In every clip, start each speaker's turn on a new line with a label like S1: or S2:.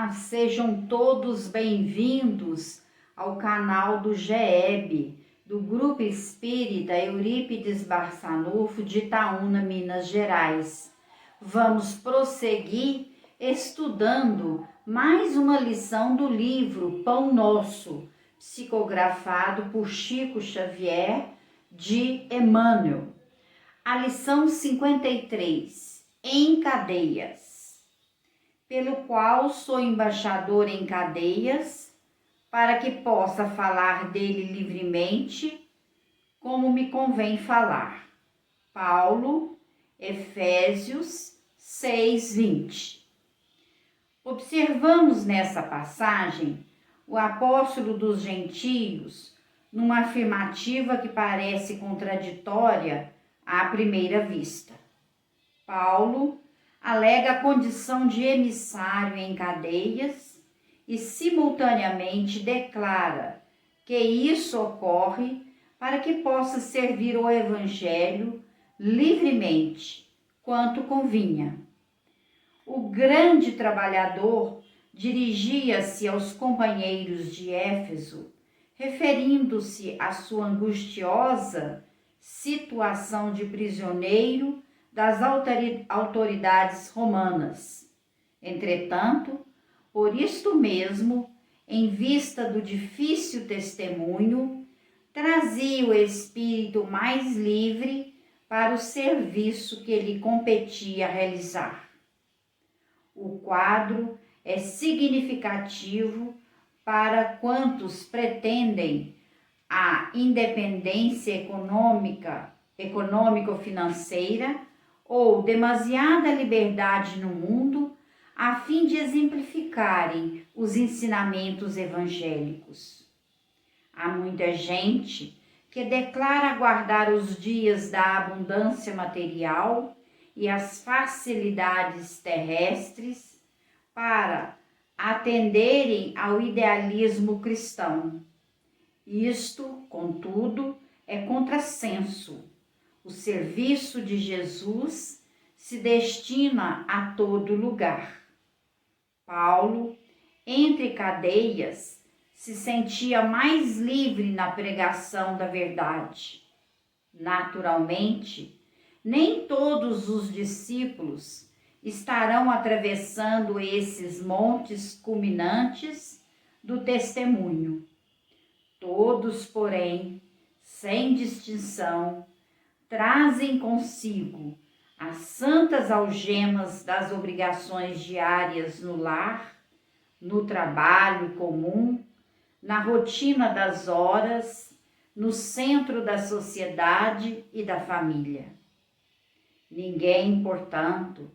S1: Olá, sejam todos bem-vindos ao canal do GEB, do Grupo Espírita Eurípides Barçanufo de Itaúna, Minas Gerais. Vamos prosseguir estudando mais uma lição do livro Pão Nosso, psicografado por Chico Xavier de Emmanuel. A lição 53, em cadeias. Pelo qual sou embaixador em cadeias, para que possa falar dele livremente, como me convém falar. Paulo, Efésios 6:20. Observamos nessa passagem o apóstolo dos gentios numa afirmativa que parece contraditória à primeira vista. Paulo alega a condição de emissário em cadeias e, simultaneamente, declara que isso ocorre para que possa servir o Evangelho livremente, quanto convinha. O grande trabalhador dirigia-se aos companheiros de Éfeso, referindo-se à sua angustiosa situação de prisioneiro das autoridades romanas. Entretanto, por isto mesmo, em vista do difícil testemunho, trazia o espírito mais livre para o serviço que lhe competia realizar. O quadro é significativo para quantos pretendem a independência econômico-financeira ou demasiada liberdade no mundo, a fim de exemplificarem os ensinamentos evangélicos. Há muita gente que declara aguardar os dias da abundância material e as facilidades terrestres para atenderem ao idealismo cristão. Isto, contudo, é contrassenso. O serviço de Jesus se destina a todo lugar. Paulo, entre cadeias, se sentia mais livre na pregação da verdade. Naturalmente, nem todos os discípulos estarão atravessando esses montes culminantes do testemunho. Todos, porém, sem distinção, trazem consigo as santas algemas das obrigações diárias no lar, no trabalho comum, na rotina das horas, no centro da sociedade e da família. Ninguém, portanto,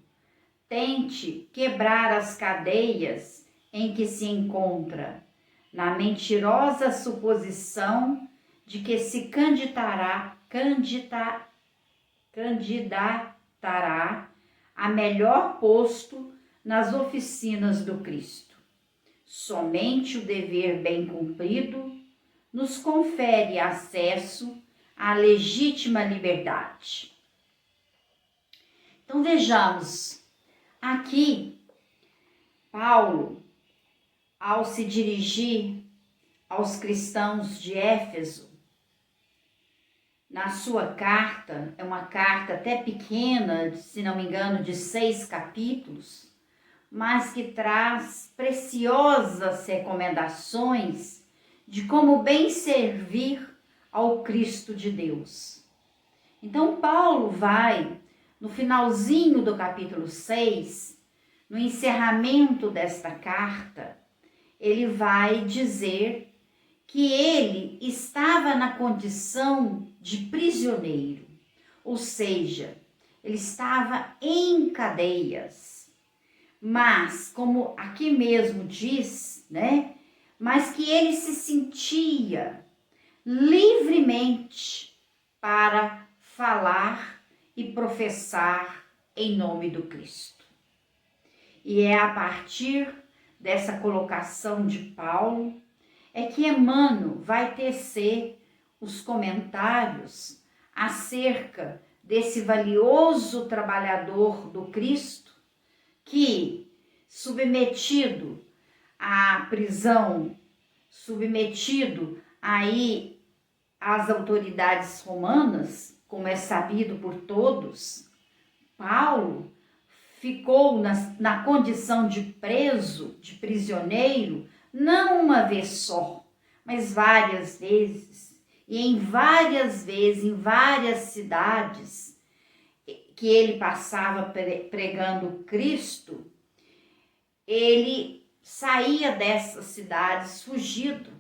S1: tente quebrar as cadeias em que se encontra, na mentirosa suposição de que se candidatará a melhor posto nas oficinas do Cristo. Somente o dever bem cumprido nos confere acesso à legítima liberdade. Então vejamos, aqui Paulo, ao se dirigir aos cristãos de Éfeso, na sua carta, é uma carta até pequena, se não me engano, de 6 capítulos, mas que traz preciosas recomendações de como bem servir ao Cristo de Deus. Então, Paulo vai, no finalzinho do capítulo 6, no encerramento desta carta, ele vai dizer que ele estava na condição de prisioneiro, ou seja, ele estava em cadeias, mas, como aqui mesmo diz, mas que ele se sentia livremente para falar e professar em nome do Cristo. E é a partir dessa colocação de Paulo é que Emmanuel vai tecer os comentários acerca desse valioso trabalhador do Cristo que, submetido à prisão, submetido aí às autoridades romanas, como é sabido por todos, Paulo ficou na condição de preso, de prisioneiro, não uma vez só, mas várias vezes. E em várias cidades que ele passava pregando Cristo, ele saía dessas cidades fugido,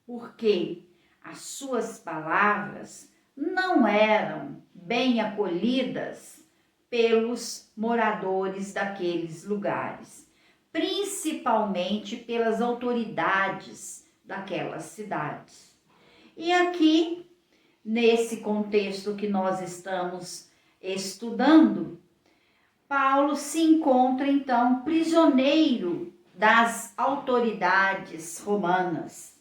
S1: porque as suas palavras não eram bem acolhidas pelos moradores daqueles lugares, principalmente pelas autoridades daquelas cidades. E aqui, nesse contexto que nós estamos estudando, Paulo se encontra então prisioneiro das autoridades romanas.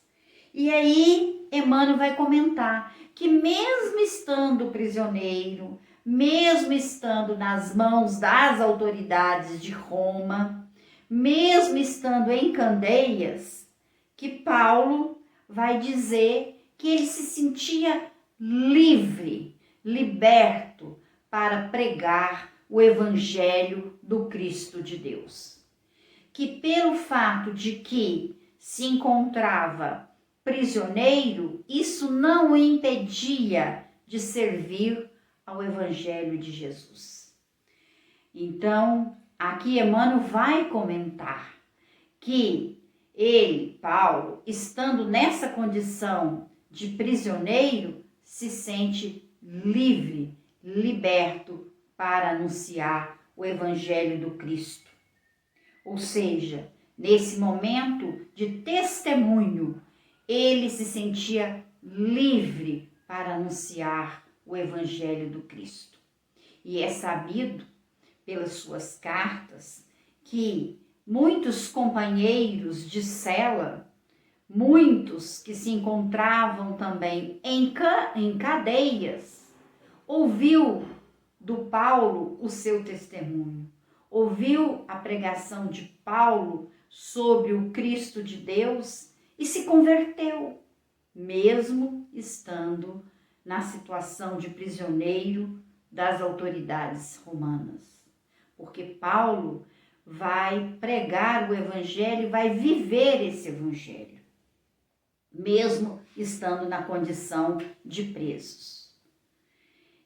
S1: E aí, Emmanuel vai comentar que mesmo estando prisioneiro, mesmo estando nas mãos das autoridades de Roma, mesmo estando em candeias, que Paulo vai dizer que ele se sentia livre, liberto para pregar o Evangelho do Cristo de Deus. Que pelo fato de que se encontrava prisioneiro, isso não o impedia de servir ao Evangelho de Jesus. Então, aqui Emmanuel vai comentar que ele, Paulo, estando nessa condição de prisioneiro, se sente livre, liberto para anunciar o Evangelho do Cristo. Ou seja, nesse momento de testemunho, ele se sentia livre para anunciar o Evangelho do Cristo. E é sabido pelas suas cartas que muitos companheiros de cela, muitos que se encontravam também em cadeias, ouviu do Paulo o seu testemunho, ouviu a pregação de Paulo sobre o Cristo de Deus e se converteu, mesmo estando na situação de prisioneiro das autoridades romanas. Porque Paulo vai pregar o Evangelho, vai viver esse Evangelho, mesmo estando na condição de presos.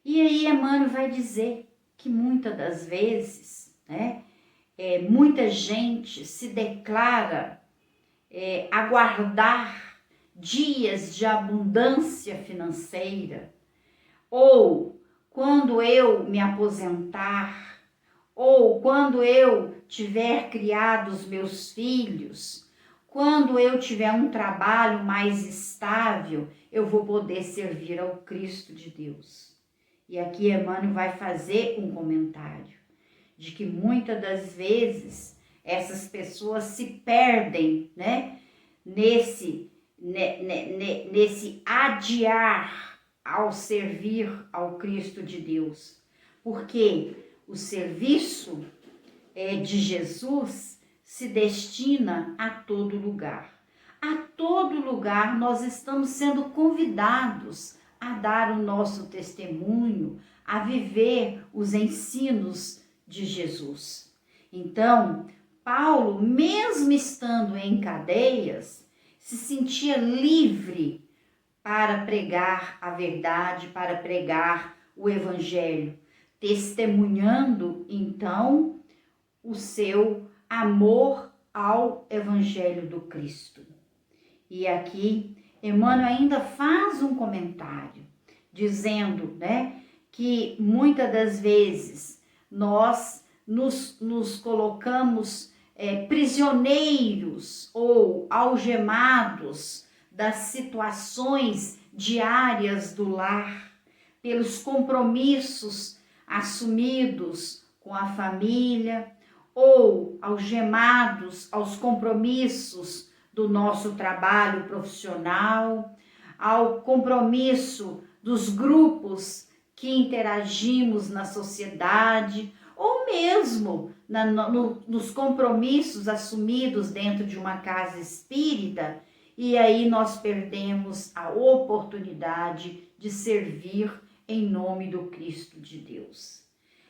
S1: E aí Emmanuel vai dizer que muitas das vezes, muita gente se declara aguardar dias de abundância financeira, ou quando eu me aposentar, ou quando eu tiver criado os meus filhos, quando eu tiver um trabalho mais estável, eu vou poder servir ao Cristo de Deus. E aqui Emmanuel vai fazer um comentário de que muitas das vezes essas pessoas se perdem, nesse adiar ao servir ao Cristo de Deus, porque o serviço de Jesus se destina a todo lugar. A todo lugar nós estamos sendo convidados a dar o nosso testemunho, a viver os ensinos de Jesus. Então, Paulo, mesmo estando em cadeias, se sentia livre para pregar a verdade, para pregar o Evangelho, testemunhando, então, o seu amor ao Evangelho do Cristo. E aqui, Emmanuel ainda faz um comentário, dizendo, que muitas das vezes nós nos colocamos prisioneiros ou algemados das situações diárias do lar, pelos compromissos assumidos com a família, ou algemados aos compromissos do nosso trabalho profissional, ao compromisso dos grupos que interagimos na sociedade, ou mesmo nos compromissos assumidos dentro de uma casa espírita, e aí nós perdemos a oportunidade de servir em nome do Cristo de Deus.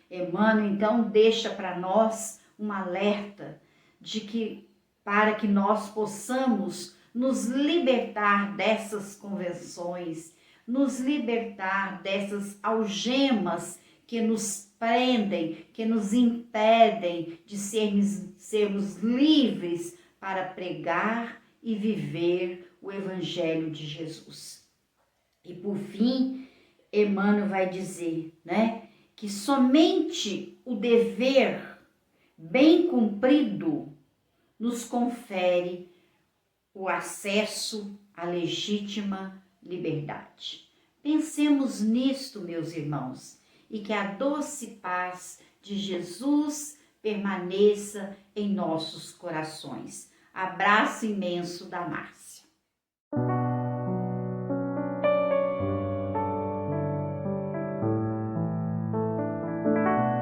S1: Emmanuel, então, deixa para nós um alerta de que, para que nós possamos nos libertar dessas convenções, nos libertar dessas algemas que nos prendem, que nos impedem de sermos livres para pregar e viver o Evangelho de Jesus. E por fim, Emmanuel vai dizer, né, que somente o dever bem cumprido nos confere o acesso à legítima liberdade. Pensemos nisto, meus irmãos, e que a doce paz de Jesus permaneça em nossos corações. Abraço imenso da Márcia.